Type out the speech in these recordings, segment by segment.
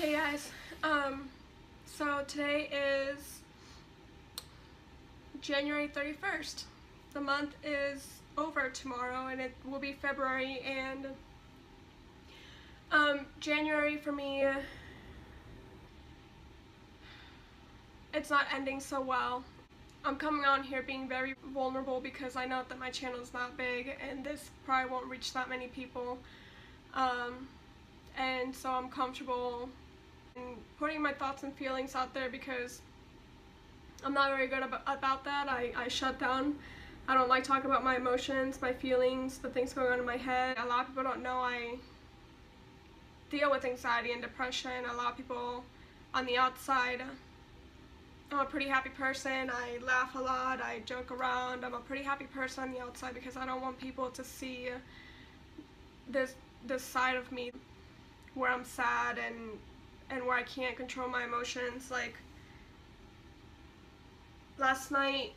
Hey guys, so today is January 31st. The month is over tomorrow and it will be February, and January for me, it's not ending so well. I'm coming on here being very vulnerable because I know that my channel is not big and this probably won't reach that many people, and so I'm comfortable in putting my thoughts and feelings out there because I'm not very good about that. I shut down. I don't like talking about my emotions, my feelings, the things going on in my head. A lot of people don't know I deal with anxiety and depression. A lot of people on the outside, I'm a pretty happy person. I laugh a lot, I joke around. I'm a pretty happy person on the outside because I don't want people to see this side of me where I'm sad and where I can't control my emotions. Like last night,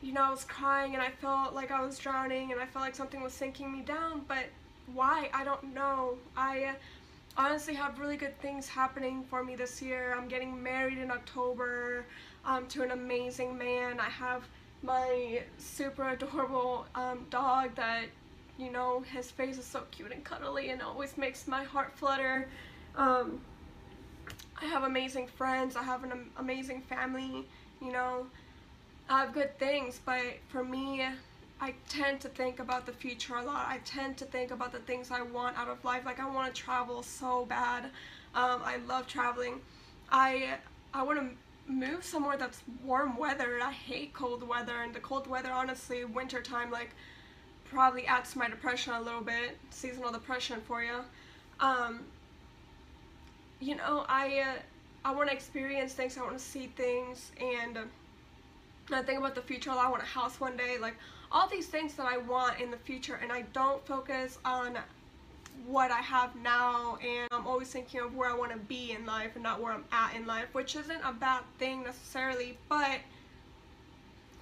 you know, I was crying and I felt like I was drowning and I felt like something was sinking me down, but why? I don't know. I honestly have really good things happening for me this year. I'm getting married in October to an amazing man. I have my super adorable dog that, you know, his face is so cute and cuddly and always makes my heart flutter. I have amazing friends. I have an amazing family, you know. I have good things, but for me, I tend to think about the future a lot. I tend to think about the things I want out of life. Like I want to travel so bad. I love traveling. I want to move somewhere that's warm weather. I hate cold weather, and the cold weather, honestly, winter time, like, probably adds to my depression a little bit. Seasonal depression for you. You know, I want to experience things. I want to see things, and I think about the future. I want a house one day. Like all these things that I want in the future, and I don't focus on what I have now, and I'm always thinking of where I want to be in life and not where I'm at in life, which isn't a bad thing necessarily, but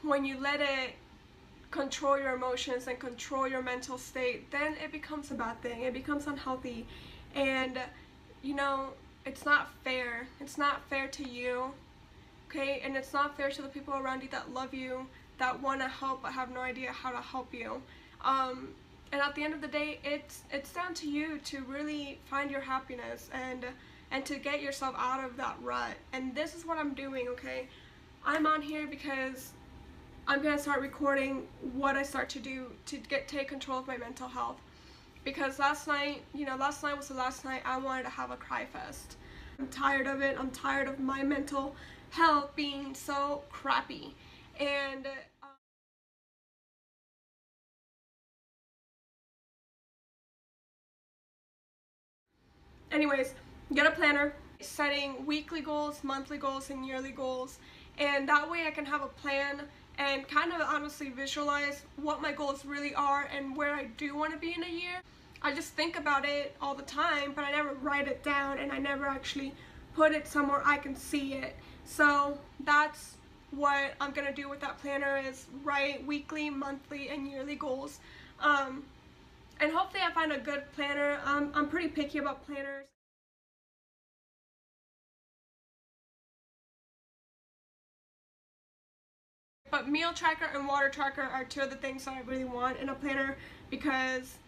when you let it control your emotions and control your mental state, then it becomes a bad thing. It becomes unhealthy, and you know, it's not fair. It's not fair to you, okay? And it's not fair to the people around you that love you, that want to help but have no idea how to help you. And at the end of the day, it's down to you to really find your happiness and to get yourself out of that rut. And this is what I'm doing, okay? I'm on here because I'm gonna start recording what I start to do to take control of my mental health. Because last night, you know, last night was the last night I wanted to have a cry fest. I'm tired of it. I'm tired of my mental health being so crappy. And anyways, get a planner, setting weekly goals, monthly goals, and yearly goals, and that way I can have a plan and kind of honestly visualize what my goals really are and where I do want to be in a year. I just think about it all the time, but I never write it down, and I never actually put it somewhere I can see it. So that's what I'm gonna do with that planner, is write weekly, monthly, and yearly goals. And hopefully I find a good planner. I'm pretty picky about planners. But meal tracker and water tracker are two of the things that I really want in a planner, because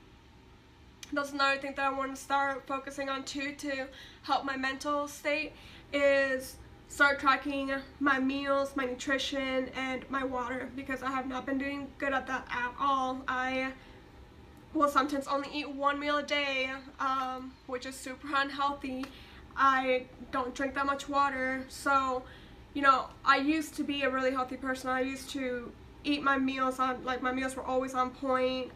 that's another thing that I want to start focusing on too, to help my mental state, is start tracking my meals, my nutrition, and my water, because I have not been doing good at that at all. I will sometimes only eat one meal a day, which is super unhealthy. I don't drink that much water. So, you know, I used to be a really healthy person. I used to eat my meals on, like, my meals were always on point.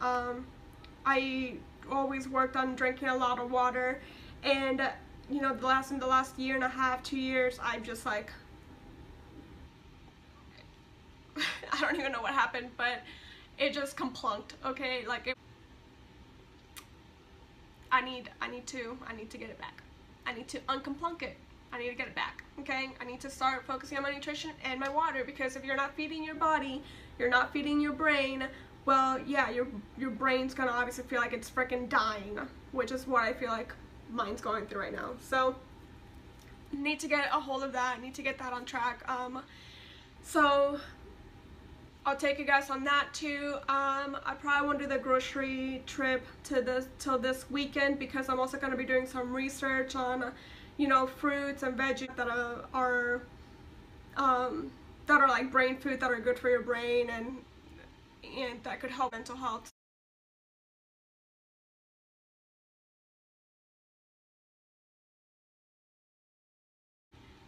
I always worked on drinking a lot of water, and you know, in the last year and a half, 2 years, I've just like I don't even know what happened, but it just complunked, okay? Like I need to get it back. I need to unconplunk it. I need to get it back, okay? I need to start focusing on my nutrition and my water, because if you're not feeding your body, you're not feeding your brain, well, yeah, your brain's gonna obviously feel like it's freaking dying, which is what I feel like mind's going through right now. So need to get a hold of that, need to get that on track. So I'll take you guys on that too. I probably won't do the grocery trip till this weekend, because I'm also going to be doing some research on, you know, fruits and veggies that are like brain food, that are good for your brain, and that could help mental health.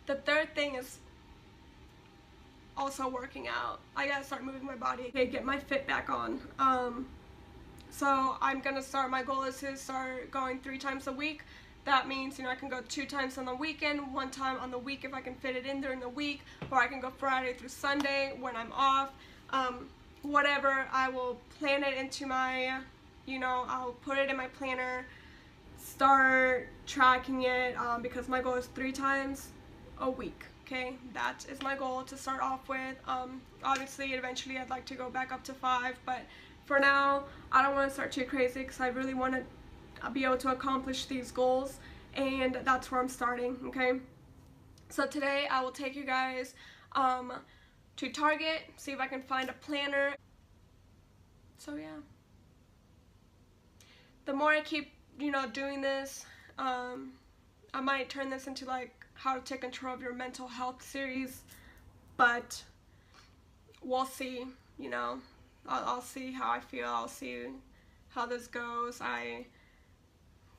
The third thing is also working out. I gotta start moving my body, okay, get my fit back on. So I'm gonna start, my goal is to start going 3 times a week. That means, you know, I can go 2 times on the weekend, 1 time on the week if I can fit it in during the week, or I can go Friday through Sunday when I'm off. Whatever, I will plan it into my, you know, I'll put it in my planner, start tracking it, because my goal is 3 times a week. Okay, that is my goal to start off with. Obviously, eventually I'd like to go back up to 5, but for now, I don't want to start too crazy, because I really want to be able to accomplish these goals, and that's where I'm starting, okay? So today, I will take you guys to Target, see if I can find a planner. So yeah. The more I keep, you know, doing this, I might turn this into like how to take control of your mental health series, but we'll see, you know. I'll see how I feel, I'll see how this goes,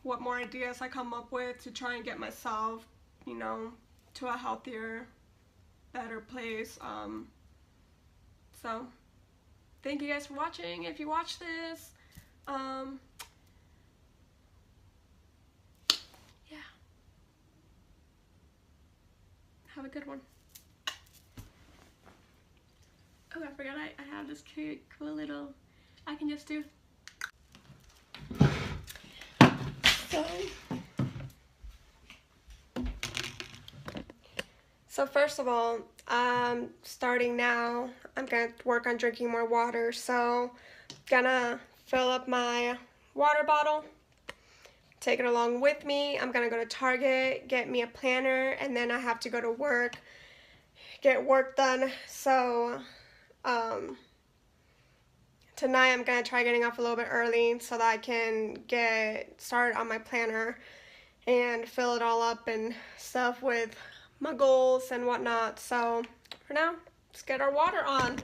what more ideas I come up with to try and get myself, you know, to a healthier, better place. So thank you guys for watching. If you watch this, yeah, have a good one. Oh, I forgot I have this cool little, I can just do. So first of all, starting now, I'm gonna work on drinking more water. So gonna fill up my water bottle, take it along with me. I'm gonna go to Target, get me a planner, and then I have to go to work, get work done. So tonight I'm gonna try getting off a little bit early so that I can get started on my planner and fill it all up and stuff with my goals and whatnot. So for now, let's get our water on.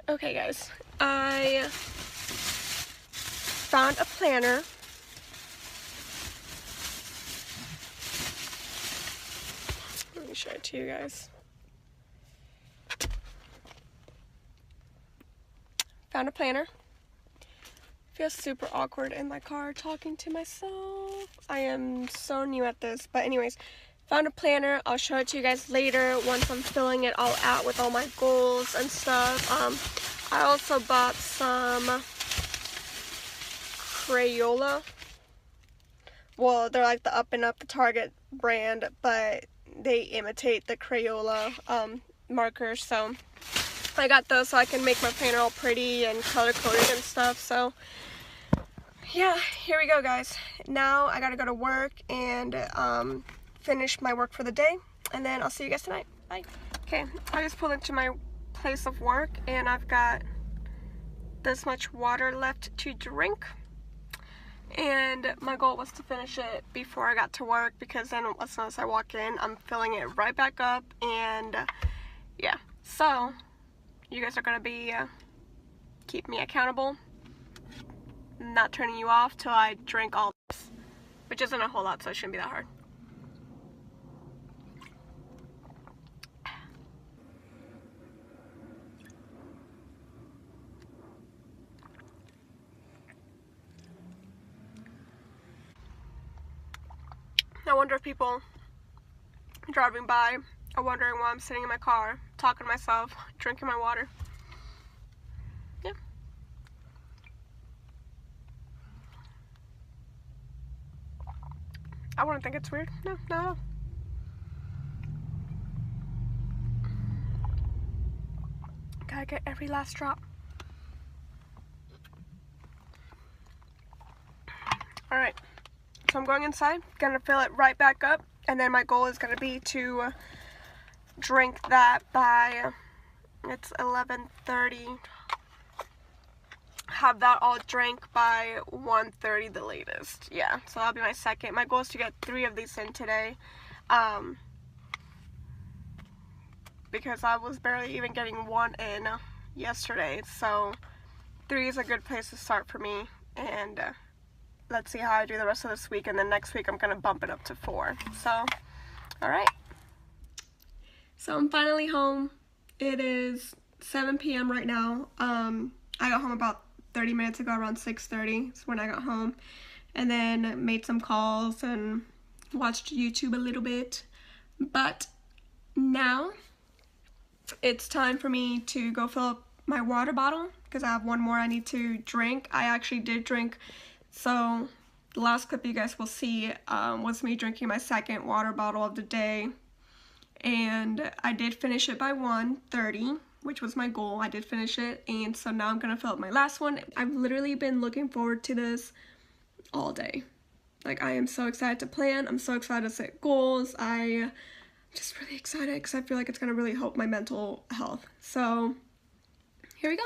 Okay guys, I found a planner. Let me show it to you guys. Found a planner. Feels super awkward in my car talking to myself. I am so new at this, but anyways, found a planner. I'll show it to you guys later once I'm filling it all out with all my goals and stuff. I also bought some Crayola. Well, they're like the Up and Up, the Target brand, but they imitate the Crayola markers. So I got those so I can make my planner all pretty and color-coded and stuff. So yeah, here we go, guys. Now I gotta go to work and finish my work for the day, and then I'll see you guys tonight. Bye. Okay, I just pulled into my place of work, and I've got this much water left to drink. And my goal was to finish it before I got to work, because then as soon as I walk in, I'm filling it right back up. And yeah, so you guys are gonna be keep me accountable, not turning you off till I drink all this, which isn't a whole lot, so it shouldn't be that hard. I wonder if people driving by are wondering why I'm sitting in my car, talking to myself, drinking my water. Yeah. I wouldn't think it's weird. No, not at all. Gotta get every last drop. Alright, so I'm going inside, gonna fill it right back up, and then my goal is gonna be to drink that by, it's 11:30, have that all drank by 1:30 the latest. Yeah, so that'll be my second. My goal is to get 3 of these in today, because I was barely even getting 1 in yesterday, so 3 is a good place to start for me. And let's see how I do the rest of this week, and then next week I'm gonna bump it up to 4. So, alright. So I'm finally home. It is 7 p.m. right now. I got home about 30 minutes ago, around 6:30 is when I got home, and then made some calls and watched YouTube a little bit. But now it's time for me to go fill up my water bottle, because I have 1 more I need to drink. I actually did drink, so the last clip you guys will see was me drinking my second water bottle of the day, and I did finish it by 1:30, which was my goal. I did finish it, and so now I'm gonna fill up my last one. I've literally been looking forward to this all day. Like, I am so excited to plan. I'm so excited to set goals. I'm just really excited because I feel like it's gonna really help my mental health. So here we go.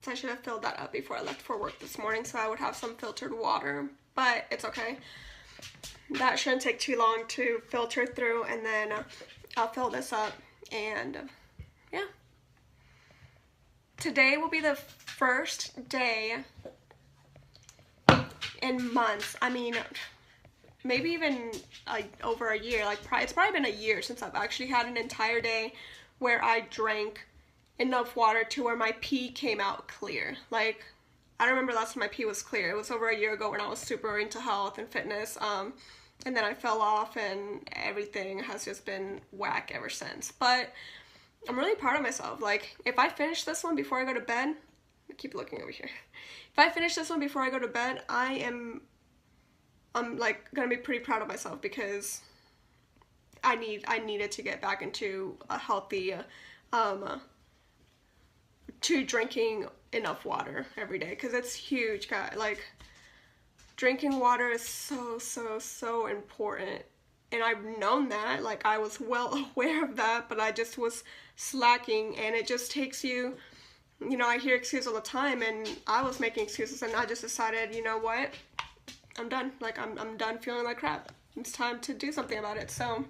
I should have filled that up before I left for work this morning, so I would have some filtered water, but it's okay. That shouldn't take too long to filter through, and then I'll fill this up, and yeah. Today will be the first day in months, I mean, maybe even over a year, like it's probably been a year since I've actually had an entire day where I drank enough water to where my pee came out clear. Like, I don't remember last time my pee was clear. It was over a year ago when I was super into health and fitness, and then I fell off, and everything has just been whack ever since. But I'm really proud of myself. Like, if I finish this one before I go to bed, I keep looking over here. If I finish this one before I go to bed, I'm like gonna be pretty proud of myself, because I needed to get back into a healthy to drinking enough water every day, because it's huge, guys. Like, drinking water is so important, and I've known that. Like, I was well aware of that, but I just was slacking, and it just takes you, you know, I hear excuses all the time, and I was making excuses, and I just decided, you know what, I'm done. Like, I'm done feeling like crap. It's time to do something about it. So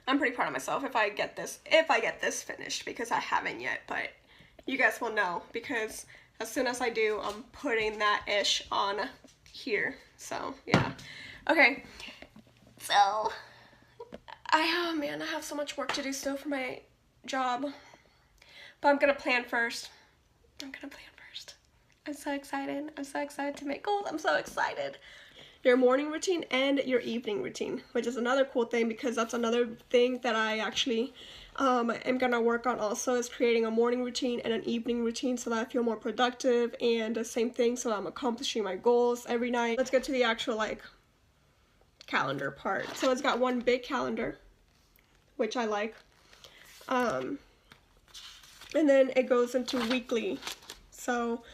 I'm pretty proud of myself if I get this finished, because I haven't yet, but you guys will know, because as soon as I do, I'm putting that ish on here. So yeah. Okay, so oh man, I have so much work to do still for my job, but I'm gonna plan first. I'm so excited. I'm so excited to make goals. I'm so excited. Your morning routine and your evening routine, which is another cool thing, because that's another thing that I actually am gonna work on also, is creating a morning routine and an evening routine so that I feel more productive, and the same thing, so I'm accomplishing my goals every night. Let's get to the actual like calendar part. So it's got one big calendar, which I like, and then it goes into weekly. So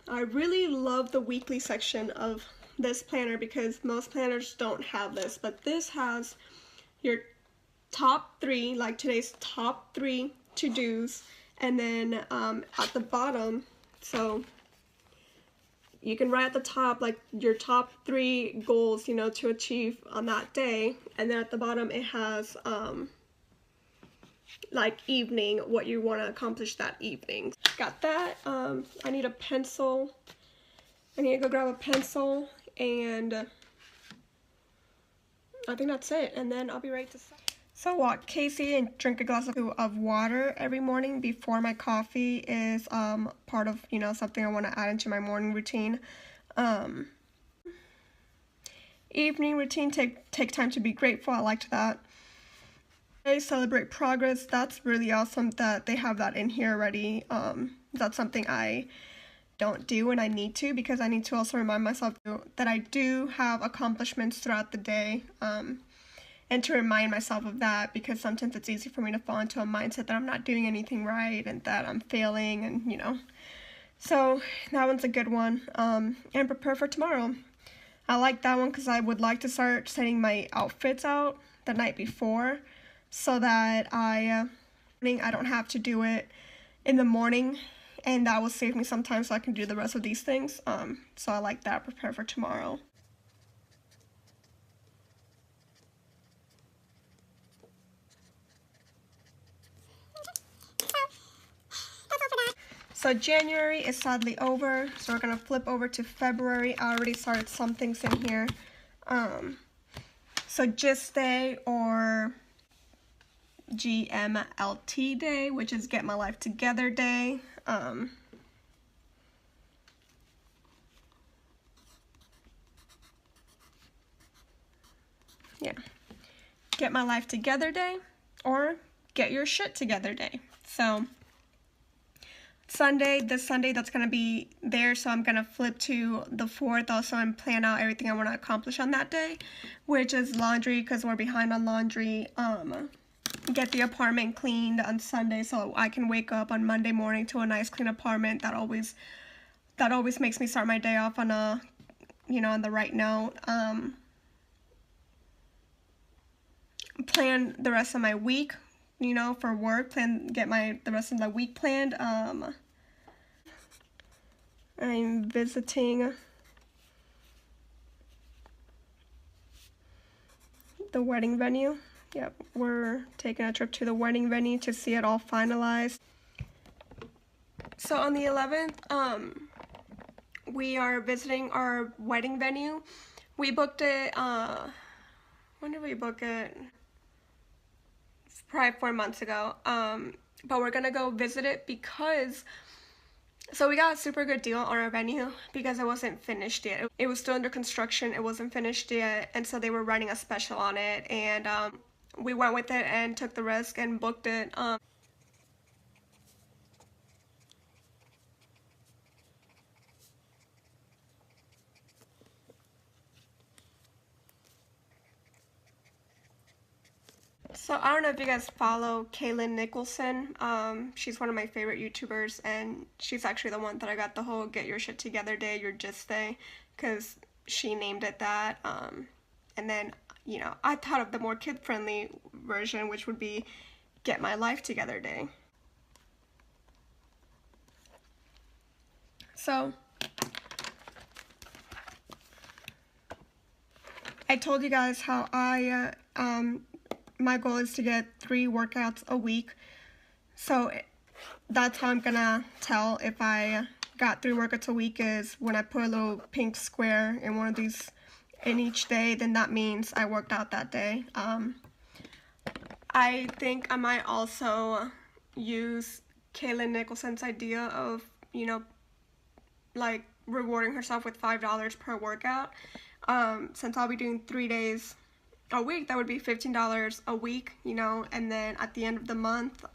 I really love the weekly section of this planner because most planners don't have this, but this has your top 3, like today's top 3 to-dos, and then at the bottom, so you can write at the top like your top 3 goals, you know, to achieve on that day, and then at the bottom it has like evening, what you want to accomplish that evening. Got that. I need a pencil. I need to go grab a pencil, and I think that's it, and then I'll be ready to start. So walk Casey and drink a glass of water every morning before my coffee is part of, you know, something I want to add into my morning routine. Evening routine, take time to be grateful. I liked that. Celebrate progress. That's really awesome that they have that in here already. That's something I don't do and I need to, because I need to also remind myself that I do have accomplishments throughout the day, and to remind myself of that, because sometimes it's easy for me to fall into a mindset that I'm not doing anything right and that I'm failing, and you know. So that one's a good one. And prepare for tomorrow. I like that one because I would like to start setting my outfits out the night before, so that I don't have to do it in the morning, and that will save me some time so I can do the rest of these things. So I like that, prepare for tomorrow. So January is sadly over, so we're gonna flip over to February. I already started some things in here. So Gist Day, or GMLT Day, which is Get My Life Together Day. Yeah, Get My Life Together Day, or Get Your Shit Together Day. So Sunday, this Sunday, that's going to be there, so I'm going to flip to the 4th also and plan out everything I want to accomplish on that day, which is laundry, because we're behind on laundry. Get the apartment cleaned on Sunday so I can wake up on Monday morning to a nice clean apartment. That always makes me start my day off on a, you know, on the right note. Plan the rest of my week, you know, for work. Get the rest of the week planned. I'm visiting the wedding venue. Yep, we're taking a trip to the wedding venue to see it all finalized. So on the 11th, we are visiting our wedding venue. We booked it, when did we book it? Probably 4 months ago. But we're gonna go visit it because, so we got a super good deal on our venue because it wasn't finished yet. It was still under construction, it wasn't finished yet, and so they were running a special on it, and we went with it and took the risk and booked it. So I don't know if you guys follow Kaylin Nicholson. She's one of my favorite YouTubers, and she's actually the one that I got the whole Get Your Shit Together Day, your Gist Day, because she named it that. And then, you know, I thought of the more kid-friendly version, which would be Get My Life Together Day. So I told you guys how my goal is to get 3 workouts a week. So that's how I'm gonna tell if I got 3 workouts a week, is when I put a little pink square in one of these in each day, then that means I worked out that day. I think I might also use Kaylin Nicholson's idea of, you know, like rewarding herself with $5 per workout. Since I'll be doing 3 days a week, that would be $15 a week, you know, and then at the end of the month,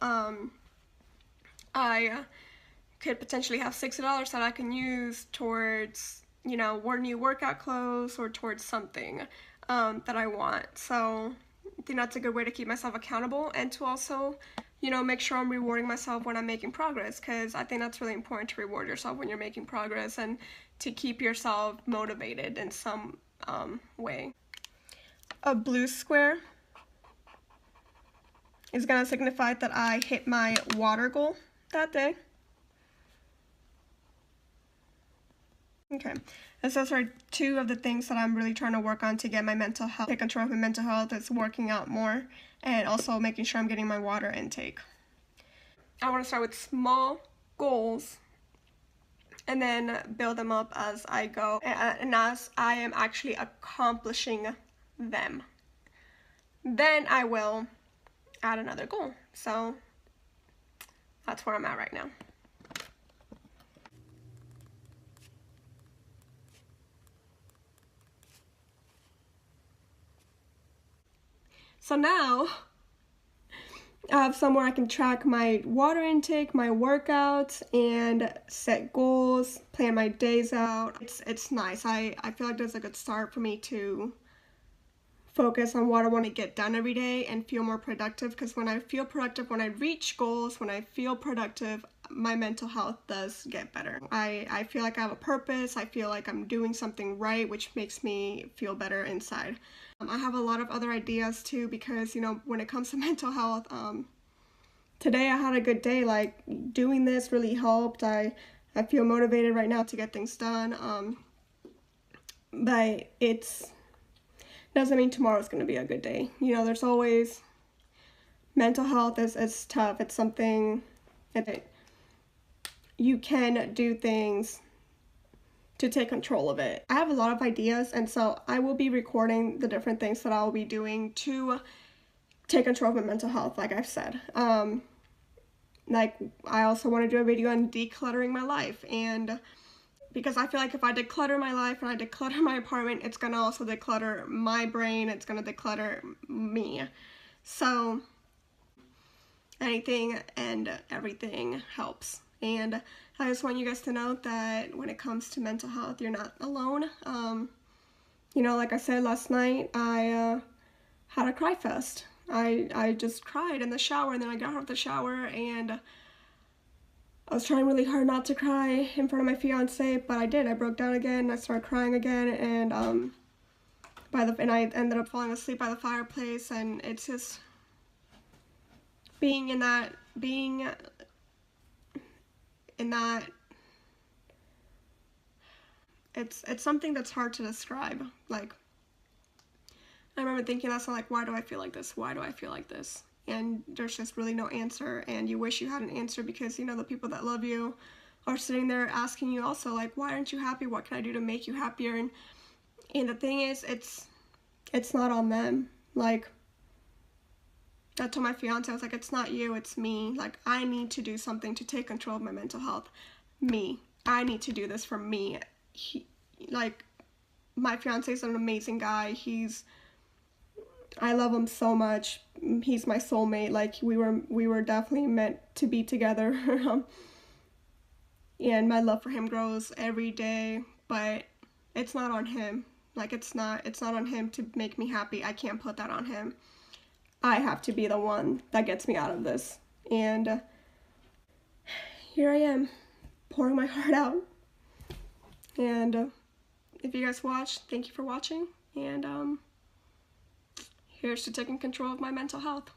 I could potentially have $60 that I can use towards, you know, new workout clothes or towards something that I want. So I think that's a good way to keep myself accountable and to also you know, make sure I'm rewarding myself when I'm making progress, because I think that's really important to reward yourself when you're making progress and to keep yourself motivated in some way. A blue square is going to signify that I hit my water goal that day. Okay, and so those are two of the things that I'm really trying to work on to get my mental health, take control of my mental health. It's working out more and also making sure I'm getting my water intake. I want to start with small goals and then build them up as I go and as I am actually accomplishing them. Then I will add another goal. So that's where I'm at right now. So now I have somewhere I can track my water intake, my workouts, and set goals, plan my days out. It's nice. I feel like there's a good start for me to focus on what I want to get done every day and feel more productive, because when I feel productive, when I reach goals, when I feel productive, my mental health does get better. I feel like I have a purpose. I feel like I'm doing something right, which makes me feel better inside. I have a lot of other ideas too, because, you know, when it comes to mental health, today I had a good day. Like, doing this really helped. I feel motivated right now to get things done. But it's doesn't mean tomorrow's going to be a good day. You know, there's always, mental health is tough. It's something that you can do things to take control of it. I have a lot of ideas, and so I will be recording the different things that I'll be doing to take control of my mental health, like I've said. Like, I also want to do a video on decluttering my life, and because I feel like if I declutter my life and I declutter my apartment, it's going to also declutter my brain, it's going to declutter me. So anything and everything helps. And I just want you guys to know that when it comes to mental health, you're not alone. You know, like I said last night, I had a cry fest. I just cried in the shower, and then I got out of the shower and I was trying really hard not to cry in front of my fiance, but I did. I broke down again. I started crying again, and I ended up falling asleep by the fireplace. And it's just being in that. It's something that's hard to describe. Like, I remember thinking last night, like, why do I feel like this? Why do I feel like this? And there's just really no answer, and you wish you had an answer, because, you know, the people that love you are sitting there asking you also, like, why aren't you happy? What can I do to make you happier? And the thing is, it's not on them. Like, I told my fiance, I was like, it's not you, it's me. Like, I need to do something to take control of my mental health. Me. I need to do this for me. Like, my fiance is an amazing guy. I love him so much. He's my soulmate. Like, we were definitely meant to be together. And my love for him grows every day, but it's not on him. Like, it's not on him to make me happy. I can't put that on him. I have to be the one that gets me out of this. And here I am, pouring my heart out. And if you guys watched, thank you for watching. And here's to taking control of my mental health.